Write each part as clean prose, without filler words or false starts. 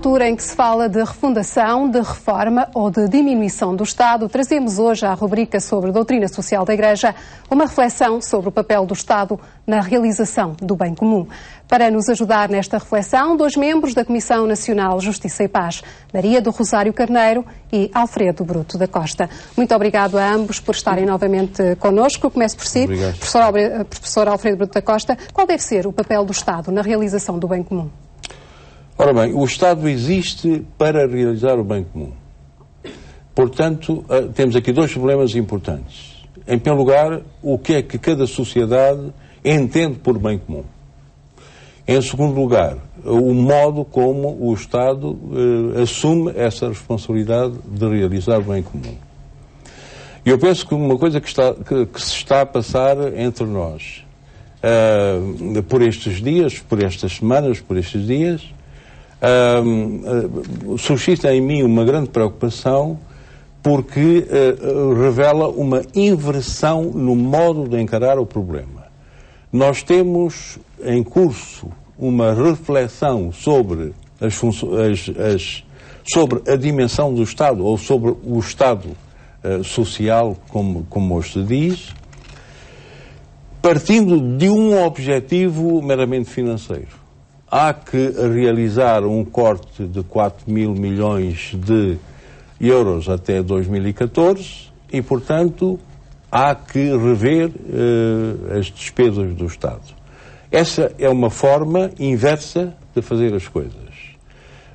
altura em que se fala de refundação, de reforma ou de diminuição do Estado, trazemos hoje à rubrica sobre doutrina social da Igreja uma reflexão sobre o papel do Estado na realização do bem comum. Para nos ajudar nesta reflexão, 2 membros da Comissão Nacional Justiça e Paz, Maria do Rosário Carneiro e Alfredo Bruto da Costa. Muito obrigado a ambos por estarem novamente connosco. Começo por si, professor Alfredo Bruto da Costa. Qual deve ser o papel do Estado na realização do bem comum? Ora bem, o Estado existe para realizar o bem comum. Portanto, temos aqui 2 problemas importantes. Em primeiro lugar, o que é que cada sociedade entende por bem comum. Em segundo lugar, o modo como o Estado assume essa responsabilidade de realizar o bem comum. Eu penso que uma coisa que se está a passar entre nós por estes dias, por estas semanas, por estes dias, suscita em mim uma grande preocupação porque revela uma inversão no modo de encarar o problema. Nós temos em curso uma reflexão sobre sobre a dimensão do Estado, ou sobre o Estado social, como hoje se diz, partindo de um objetivo meramente financeiro. Há que realizar um corte de 4.000 milhões de euros até 2014 e, portanto, há que rever as despesas do Estado. Essa é uma forma inversa de fazer as coisas.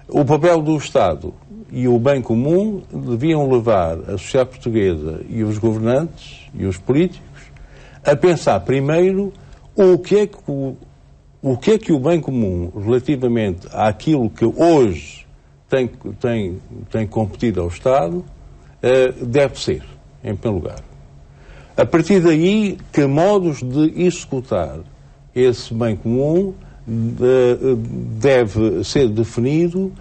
O papel do Estado e o bem comum deviam levar a sociedade portuguesa e os governantes e os políticos a pensar primeiro o que é que o bem comum, relativamente àquilo que hoje tem competido ao Estado, deve ser, em primeiro lugar. A partir daí, que modos de executar esse bem comum deve ser definido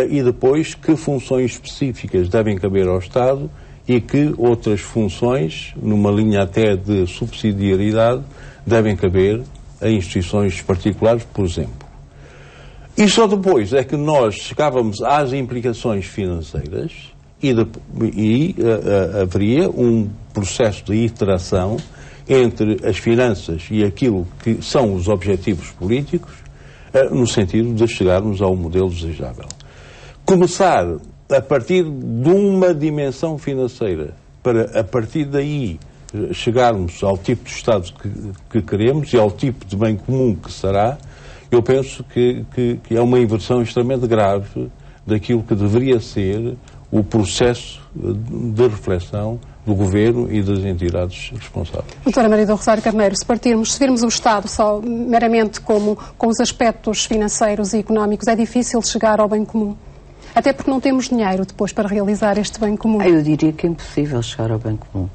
e depois que funções específicas devem caber ao Estado e que outras funções, numa linha até de subsidiariedade, devem caber a instituições particulares, por exemplo. E só depois é que nós chegávamos às implicações financeiras e haveria um processo de iteração entre as finanças e aquilo que são os objetivos políticos, no sentido de chegarmos ao modelo desejável. Começar a partir de uma dimensão financeira para, a partir daí, chegarmos ao tipo de Estado que queremos e ao tipo de bem comum que será, eu penso que é uma inversão extremamente grave daquilo que deveria ser o processo de reflexão do Governo e das entidades responsáveis. Doutora Maria do Rosário Carneiro, se virmos o Estado só meramente com os aspectos financeiros e económicos, é difícil chegar ao bem comum? Até porque não temos dinheiro depois para realizar este bem comum. Eu diria que é impossível chegar ao bem comum.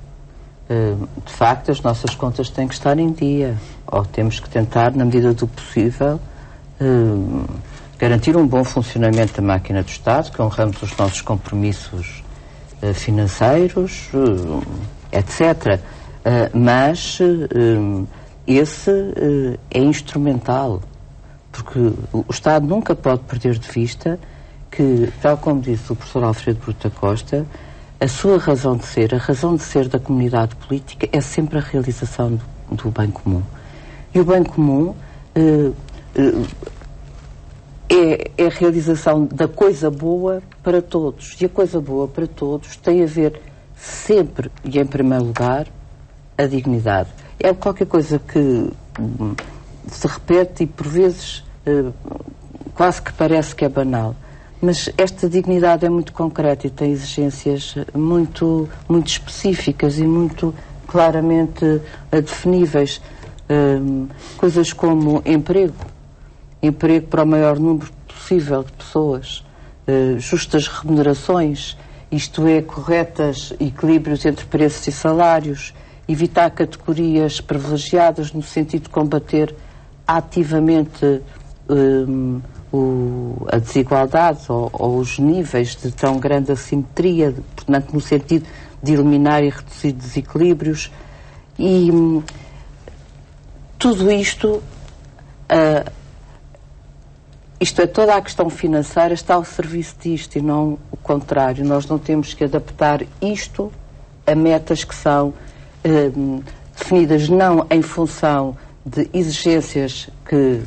De facto, as nossas contas têm que estar em dia, ou temos que tentar, na medida do possível, garantir um bom funcionamento da máquina do Estado, que honramos os nossos compromissos financeiros, etc. Mas esse é instrumental, porque o Estado nunca pode perder de vista que, tal como disse o professor Alfredo Bruto da Costa, a sua razão de ser, a razão de ser da comunidade política é sempre a realização do bem comum. E o bem comum é a realização da coisa boa para todos. E a coisa boa para todos tem a ver sempre, e em primeiro lugar, a dignidade. É qualquer coisa que se repete e, por vezes, quase que parece que é banal. Mas esta dignidade é muito concreta e tem exigências muito específicas e muito claramente definíveis. Coisas como emprego para o maior número possível de pessoas, justas remunerações, isto é, corretas equilíbrios entre preços e salários, evitar categorias privilegiadas no sentido de combater ativamente a desigualdade ou os níveis de tão grande assimetria, portanto, no sentido de eliminar e reduzir desequilíbrios. E tudo isto isto é, toda a questão financeira está ao serviço disto e não o contrário. Nós não temos que adaptar isto a metas que são definidas não em função de exigências que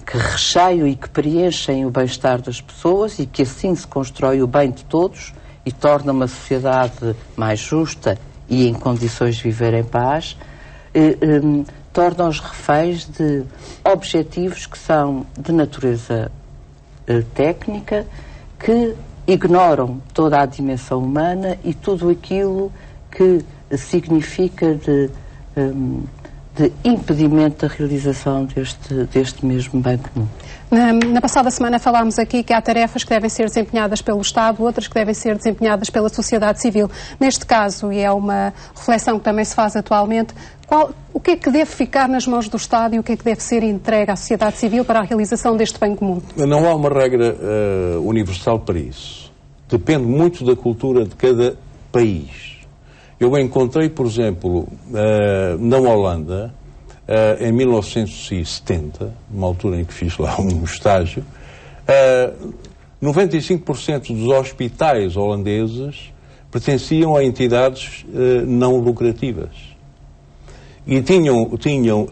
recheiam e que preenchem o bem-estar das pessoas e que assim se constrói o bem de todos e torna uma sociedade mais justa e em condições de viver em paz, torna-os reféns de objetivos que são de natureza técnica, que ignoram toda a dimensão humana e tudo aquilo que significa de impedimento da realização deste mesmo bem comum. Na passada semana falámos aqui que há tarefas que devem ser desempenhadas pelo Estado, outras que devem ser desempenhadas pela sociedade civil. Neste caso, e é uma reflexão que também se faz atualmente, o que é que deve ficar nas mãos do Estado e o que é que deve ser entregue à sociedade civil para a realização deste bem comum? Não há uma regra universal para isso. Depende muito da cultura de cada país. Eu encontrei, por exemplo, na Holanda, em 1970, numa altura em que fiz lá um estágio, 95% dos hospitais holandeses pertenciam a entidades não lucrativas. E tinham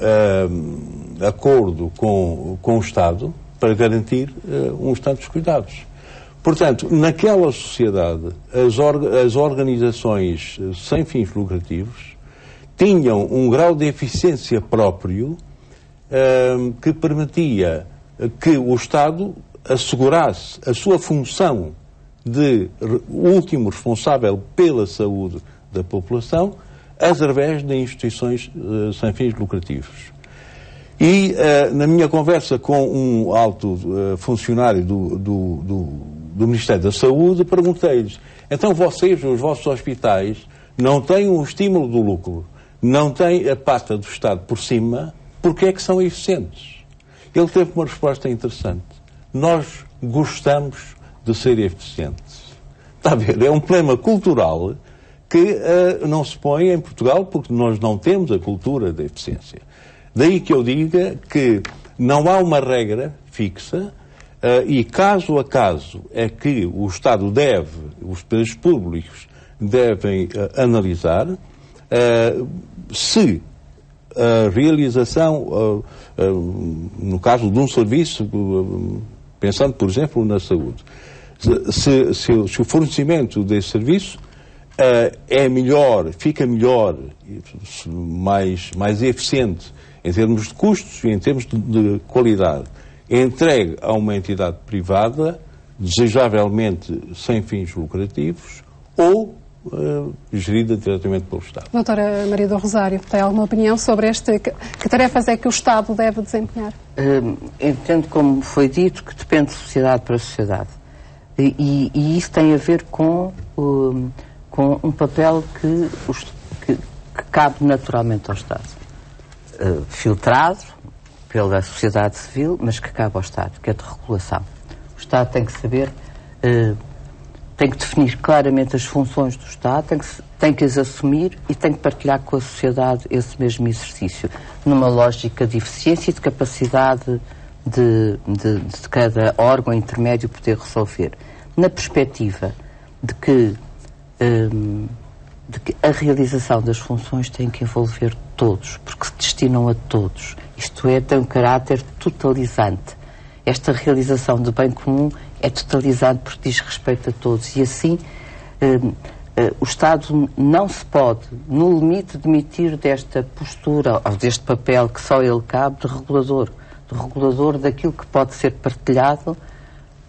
acordo com o Estado para garantir uns tantos cuidados. Portanto, naquela sociedade, as organizações sem fins lucrativos tinham um grau de eficiência próprio que permitia que o Estado assegurasse a sua função de último responsável pela saúde da população através de instituições sem fins lucrativos. E na minha conversa com um alto funcionário do Ministério da Saúde, perguntei-lhes: então vocês, os vossos hospitais, não têm o estímulo do lucro, não têm a pata do Estado por cima, porque é que são eficientes? Ele teve uma resposta interessante: nós gostamos de ser eficientes. Está a ver? É um problema cultural que não se põe em Portugal porque nós não temos a cultura da eficiência. Daí que eu diga que não há uma regra fixa e caso a caso é que o Estado deve, os poderes públicos devem analisar se a realização, no caso de um serviço, pensando por exemplo na saúde, se o fornecimento desse serviço é melhor, fica melhor, mais eficiente em termos de custos e em termos de qualidade, entregue a uma entidade privada, desejavelmente sem fins lucrativos, ou gerida diretamente pelo Estado. Doutora Maria do Rosário, tem alguma opinião sobre que tarefas é que o Estado deve desempenhar? Entendo, como foi dito, que depende de sociedade para sociedade. E isso tem a ver com um papel que cabe naturalmente ao Estado. Filtrado pela sociedade civil, mas que cabe ao Estado, que é de regulação. O Estado tem que saber, tem que definir claramente as funções do Estado, tem que as assumir e tem que partilhar com a sociedade esse mesmo exercício, numa lógica de eficiência e de capacidade de cada órgão intermédio poder resolver. Na perspectiva de que a realização das funções tem que envolver todos, porque se destinam a todos. Isto é, tem um caráter totalizante. Esta realização do bem comum é totalizante porque diz respeito a todos. E assim, o Estado não se pode, no limite, demitir desta postura, ou deste papel que só ele cabe, de regulador daquilo que pode ser partilhado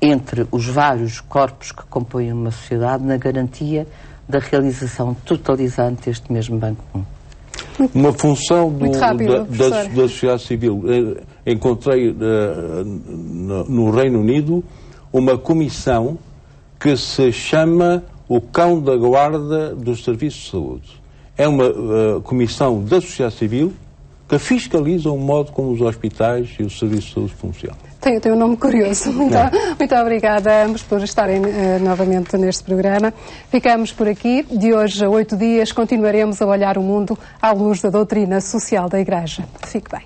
entre os vários corpos que compõem uma sociedade na garantia da realização totalizante deste mesmo bem comum. Uma função da sociedade civil. Encontrei no Reino Unido uma comissão que se chama o Cão da Guarda dos Serviços de Saúde. É uma comissão da sociedade civil que fiscaliza o modo como os hospitais e os serviços de saúde funcionam. Tem um nome curioso. Muito obrigada a ambos por estarem novamente neste programa. Ficamos por aqui. De hoje a 8 dias continuaremos a olhar o mundo à luz da doutrina social da Igreja. Fique bem.